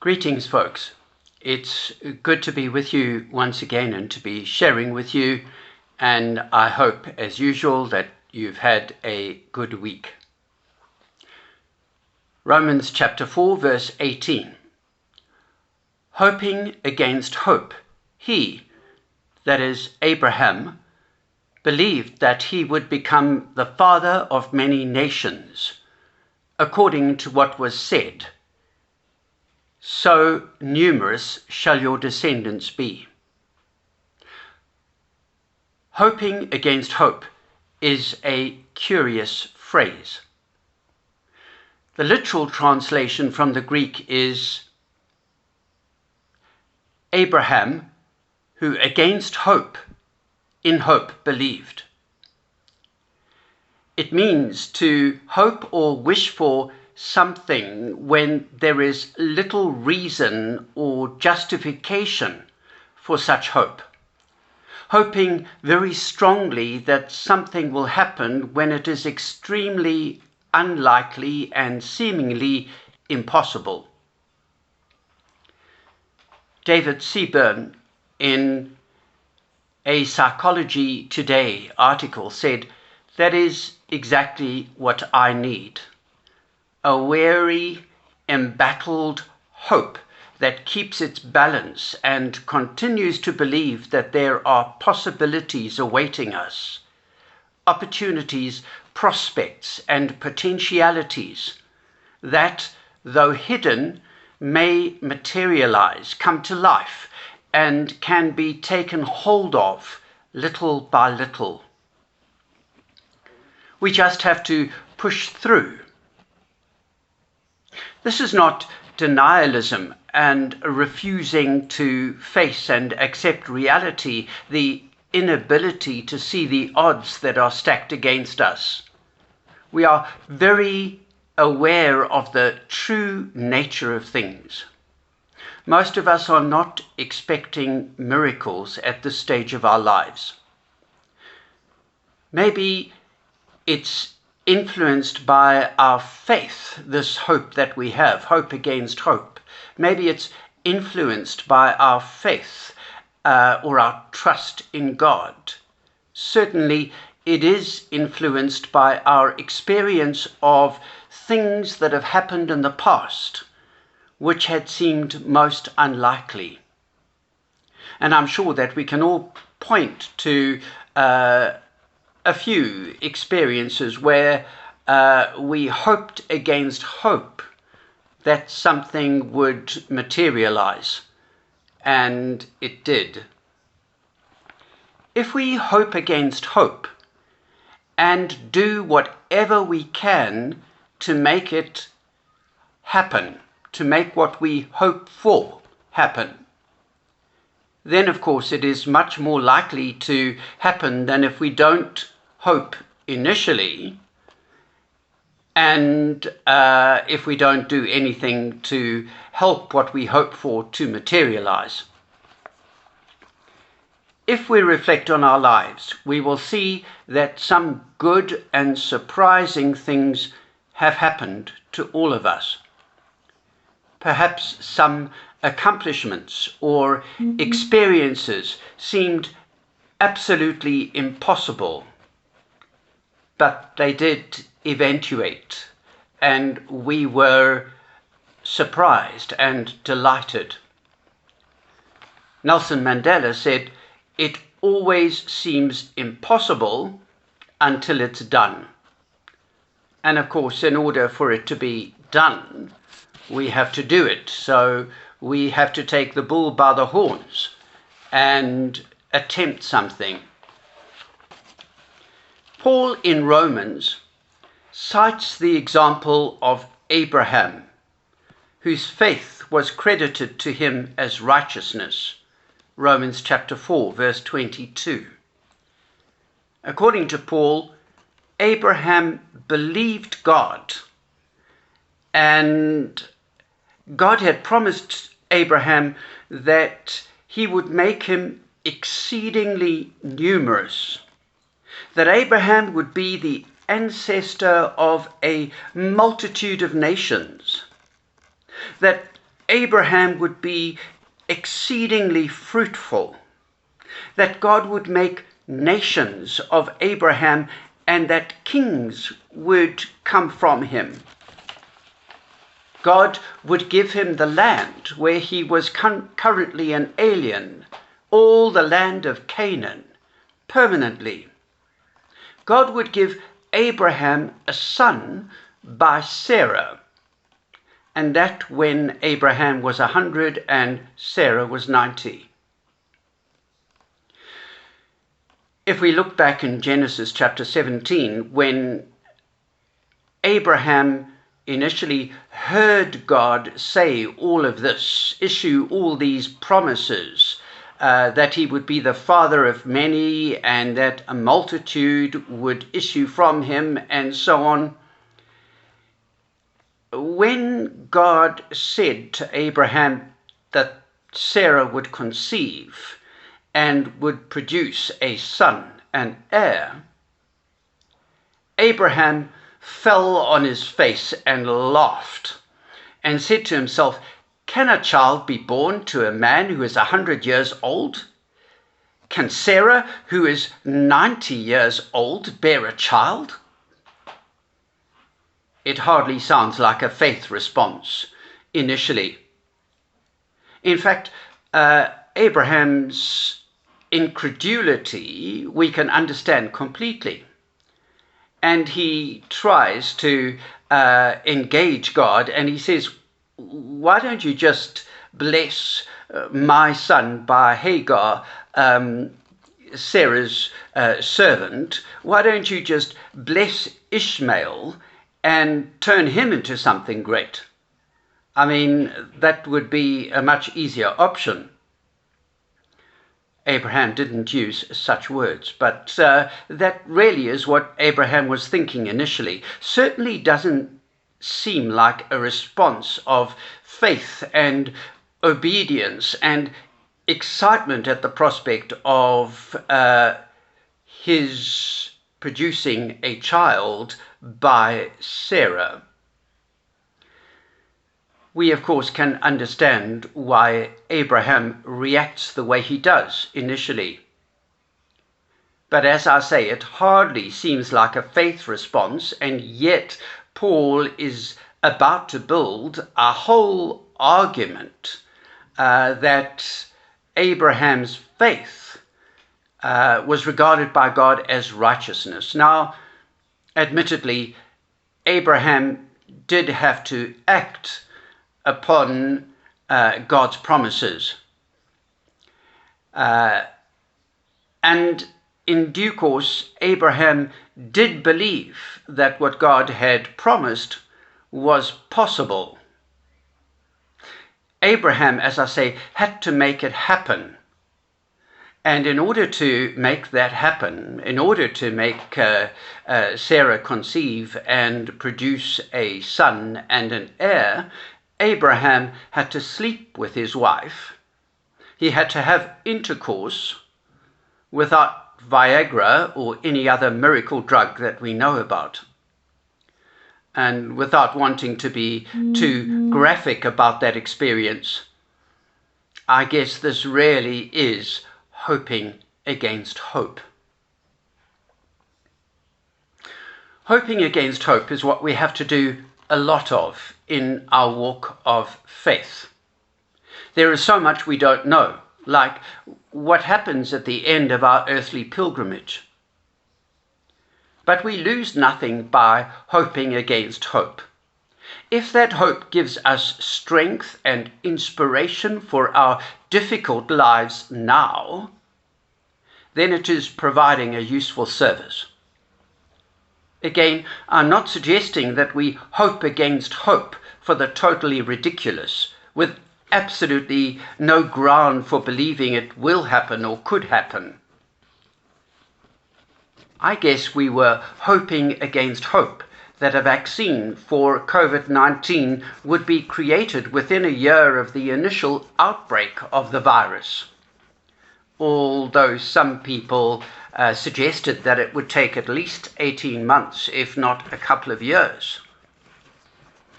Greetings, folks. It's good to be with you once again and to be sharing with you. And I hope, as usual, that you've had a good week. Romans chapter 4, verse 18. Hoping against hope, he, that is Abraham, believed that he would become the father of many nations, according to what was said, so numerous shall your descendants be. Hoping against hope is a curious phrase. The literal translation from the Greek is Abraham, who against hope, in hope believed. It means to hope or wish for something when there is little reason or justification for such hope. Hoping very strongly that something will happen when it is extremely unlikely and seemingly impossible. David Seaburn, in a Psychology Today article, said, "That is exactly what I need. A weary, embattled hope that keeps its balance and continues to believe that there are possibilities awaiting us, opportunities, prospects, and potentialities that, though hidden, may materialize, come to life, and can be taken hold of little by little. We just have to push through." This is not denialism and refusing to face and accept reality, the inability to see the odds that are stacked against us. We are very aware of the true nature of things. Most of us are not expecting miracles at this stage of our lives. Maybe it's influenced by our faith, this hope that we have, hope against hope. Maybe it's influenced by our faith or our trust in God. Certainly, it is influenced by our experience of things that have happened in the past, which had seemed most unlikely. And I'm sure that we can all point to a few experiences where we hoped against hope that something would materialize, and it did. If we hope against hope and do whatever we can to make it happen, to make what we hope for happen, then of course it is much more likely to happen than if we don't hope initially and if we don't do anything to help what we hope for to materialize. If we reflect on our lives, we will see that some good and surprising things have happened to all of us. Perhaps some accomplishments or experiences seemed absolutely impossible, but they did eventuate, and we were surprised and delighted. Nelson Mandela said, "It always seems impossible until it's done." And of course, in order for it to be done, we have to do it. So we have to take the bull by the horns and attempt something. Paul in Romans cites the example of Abraham, whose faith was credited to him as righteousness. Romans chapter 4, verse 22. According to Paul, Abraham believed God, and God had promised Abraham that he would make him exceedingly numerous, that Abraham would be the ancestor of a multitude of nations, that Abraham would be exceedingly fruitful, that God would make nations of Abraham, and that kings would come from him. God would give him the land where he was currently an alien, all the land of Canaan, permanently. God would give Abraham a son by Sarah, and that when Abraham was 100 and Sarah was 90. If we look back in Genesis chapter 17, when Abraham initially heard God say all of this, issue all these promises, that he would be the father of many and that a multitude would issue from him and so on. When God said to Abraham that Sarah would conceive and would produce a son, an heir, Abraham fell on his face and laughed and said to himself, "Can a child be born to a man who is 100 years old? Can Sarah, who is 90 years old, bear a child?" It hardly sounds like a faith response initially. In fact, Abraham's incredulity we can understand completely. And he tries to engage God, and he says, "Why don't you just bless my son by Hagar, Sarah's servant? Why don't you just bless Ishmael and turn him into something great?" I mean, that would be a much easier option. Abraham didn't use such words, but that really is what Abraham was thinking initially. Certainly doesn't seem like a response of faith and obedience and excitement at the prospect of his producing a child by Sarah. We, of course, can understand why Abraham reacts the way he does initially. But as I say, it hardly seems like a faith response, and yet Paul is about to build a whole argument that Abraham's faith was regarded by God as righteousness. Now, admittedly, Abraham did have to act upon God's promises. And in due course, Abraham did believe that what God had promised was possible. Abraham, as I say, had to make it happen. And in order to make that happen, in order to make Sarah conceive and produce a son and an heir, Abraham had to sleep with his wife. He had to have intercourse without Viagra or any other miracle drug that we know about. And without wanting to be too graphic about that experience, I guess this really is hoping against hope. Hoping against hope is what we have to do a lot of in our walk of faith. There is so much we don't know, like what happens at the end of our earthly pilgrimage. But we lose nothing by hoping against hope. If that hope gives us strength and inspiration for our difficult lives now, then it is providing a useful service. Again, I'm not suggesting that we hope against hope for the totally ridiculous, with absolutely no ground for believing it will happen or could happen. I guess we were hoping against hope that a vaccine for COVID-19 would be created within a year of the initial outbreak of the virus, although some people suggested that it would take at least 18 months, if not a couple of years.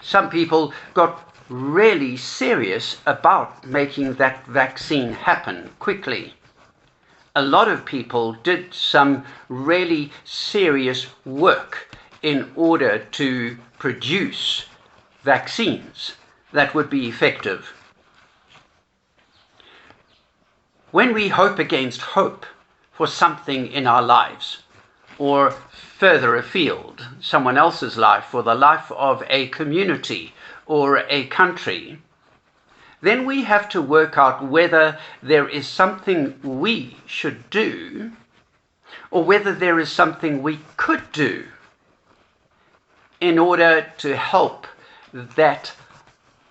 Some people got really serious about making that vaccine happen quickly. A lot of people did some really serious work in order to produce vaccines that would be effective. When we hope against hope for something in our lives, or further afield, someone else's life or the life of a community or a country, then we have to work out whether there is something we should do or whether there is something we could do in order to help that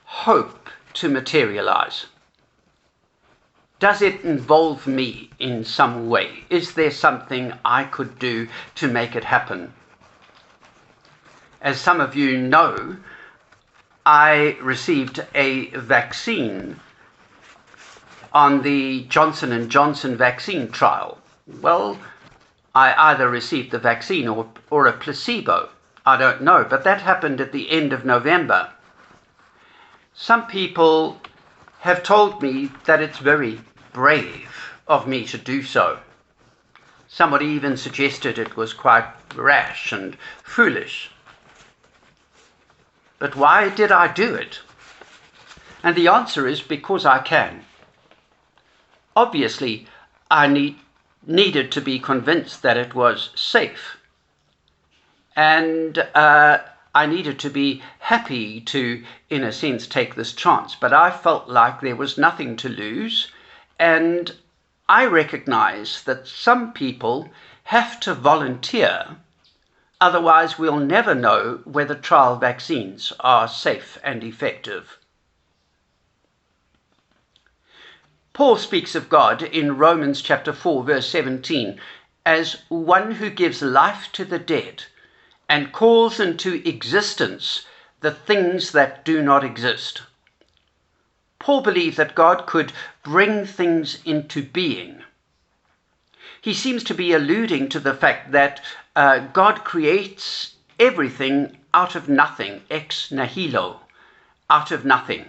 hope to materialize. Does it involve me in some way? Is there something I could do to make it happen? As some of you know, I received a vaccine on the Johnson & Johnson vaccine trial. Well, I either received the vaccine or a placebo. I don't know, but that happened at the end of November. Some people have told me that it's very brave of me to do so. Somebody even suggested it was quite rash and foolish. But why did I do it? And the answer is because I can. Obviously, I needed to be convinced that it was safe. And I needed to be happy to, in a sense, take this chance. But I felt like there was nothing to lose. And I recognize that some people have to volunteer. Otherwise, we'll never know whether trial vaccines are safe and effective. Paul speaks of God in Romans chapter 4, verse 17, as one who gives life to the dead and calls into existence the things that do not exist. Paul believed that God could bring things into being. He seems to be alluding to the fact that God creates everything out of nothing, ex nihilo, out of nothing.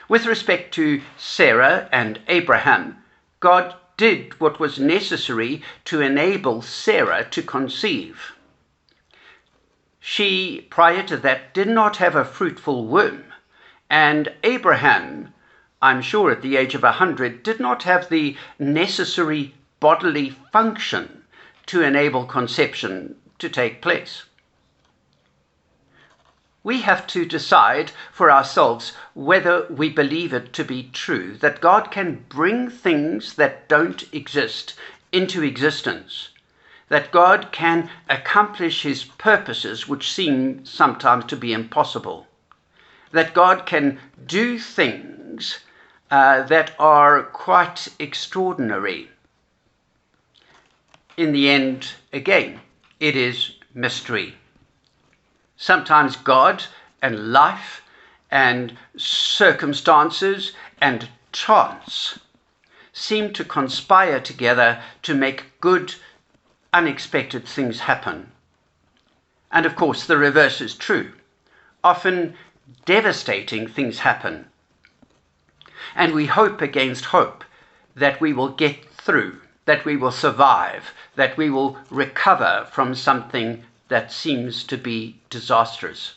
With respect to Sarah and Abraham, God did what was necessary to enable Sarah to conceive. She, prior to that, did not have a fruitful womb, and Abraham, I'm sure at the age of 100, did not have the necessary bodily function to enable conception to take place. We have to decide for ourselves whether we believe it to be true that God can bring things that don't exist into existence, that God can accomplish his purposes which seem sometimes to be impossible, that God can do things that are quite extraordinary. In the end, again, it is mystery. Sometimes God and life and circumstances and chance seem to conspire together to make good, unexpected things happen. And of course, the reverse is true. Often devastating things happen. And we hope against hope that we will get through, that we will survive, that we will recover from something that seems to be disastrous.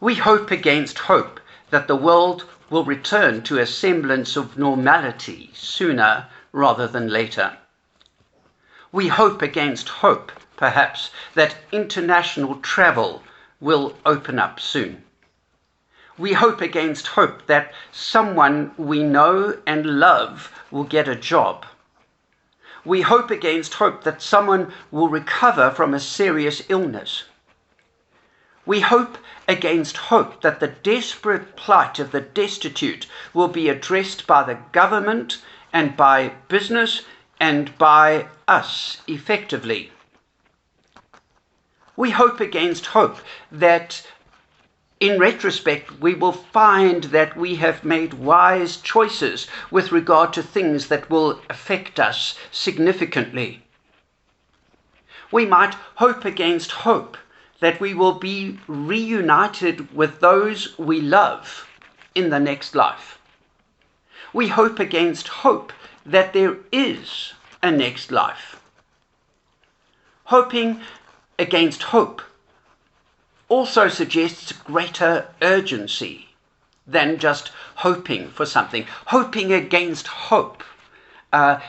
We hope against hope that the world will return to a semblance of normality sooner rather than later. We hope against hope, perhaps, that international travel will open up soon. We hope against hope that someone we know and love will get a job. We hope against hope that someone will recover from a serious illness. We hope against hope that the desperate plight of the destitute will be addressed by the government and by business and by us effectively. We hope against hope that in retrospect, we will find that we have made wise choices with regard to things that will affect us significantly. We might hope against hope that we will be reunited with those we love in the next life. We hope against hope that there is a next life. Hoping against hope also suggests greater urgency than just hoping for something. Hoping against hope.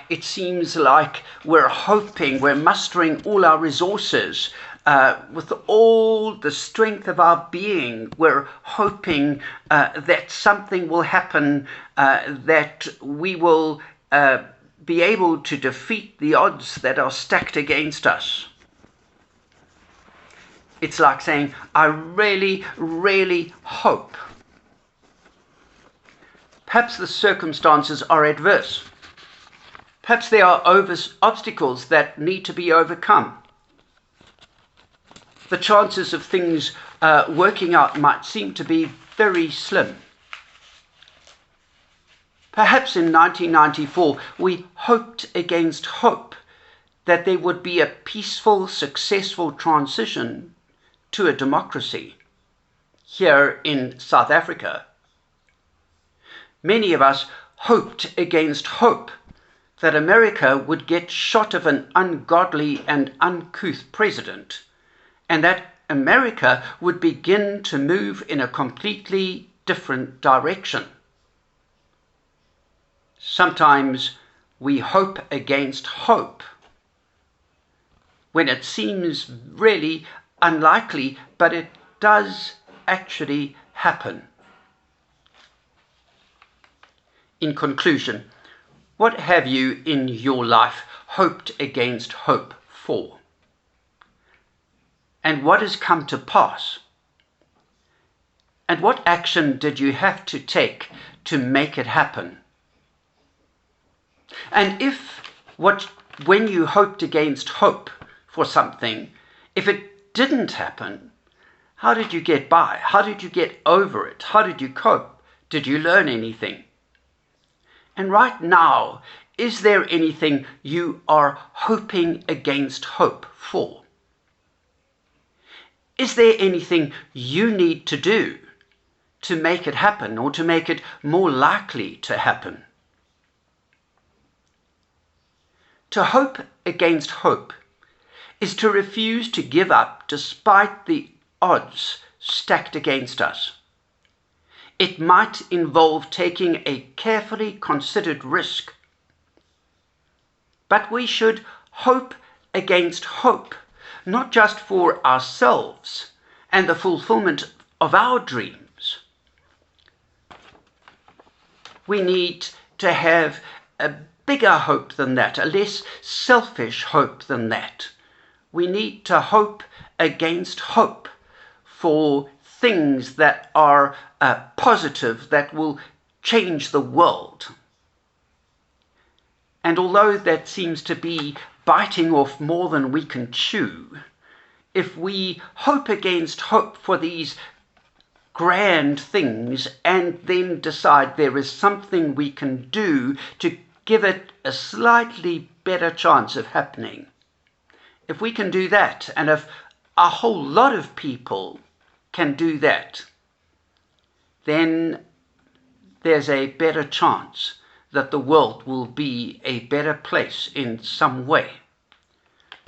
It seems like we're hoping, we're mustering all our resources with all the strength of our being. We're hoping that something will happen, that we will be able to defeat the odds that are stacked against us. It's like saying, I really, really hope. Perhaps the circumstances are adverse. Perhaps there are obstacles that need to be overcome. The chances of things working out might seem to be very slim. Perhaps in 1994 we hoped against hope that there would be a peaceful, successful transition to a democracy here in South Africa. Many of us hoped against hope that America would get shot of an ungodly and uncouth president, and that America would begin to move in a completely different direction. Sometimes we hope against hope when it seems really unlikely, but it does actually happen. In conclusion, what have you in your life hoped against hope for? And what has come to pass? And what action did you have to take to make it happen? And when you hoped against hope for something, if it didn't happen, how did you get by? How did you get over it? How did you cope? Did you learn anything? And right now, is there anything you are hoping against hope for? Is there anything you need to do to make it happen or to make it more likely to happen? To hope against hope is to refuse to give up despite the odds stacked against us. It might involve taking a carefully considered risk. But we should hope against hope, not just for ourselves and the fulfillment of our dreams. We need to have a bigger hope than that, a less selfish hope than that. We need to hope against hope for things that are positive, that will change the world. And although that seems to be biting off more than we can chew, if we hope against hope for these grand things and then decide there is something we can do to give it a slightly better chance of happening, if we can do that, and if a whole lot of people can do that, then there's a better chance that the world will be a better place in some way.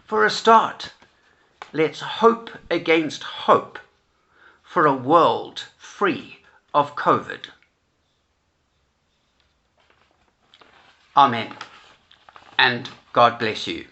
For a start, let's hope against hope for a world free of COVID. Amen. And God bless you.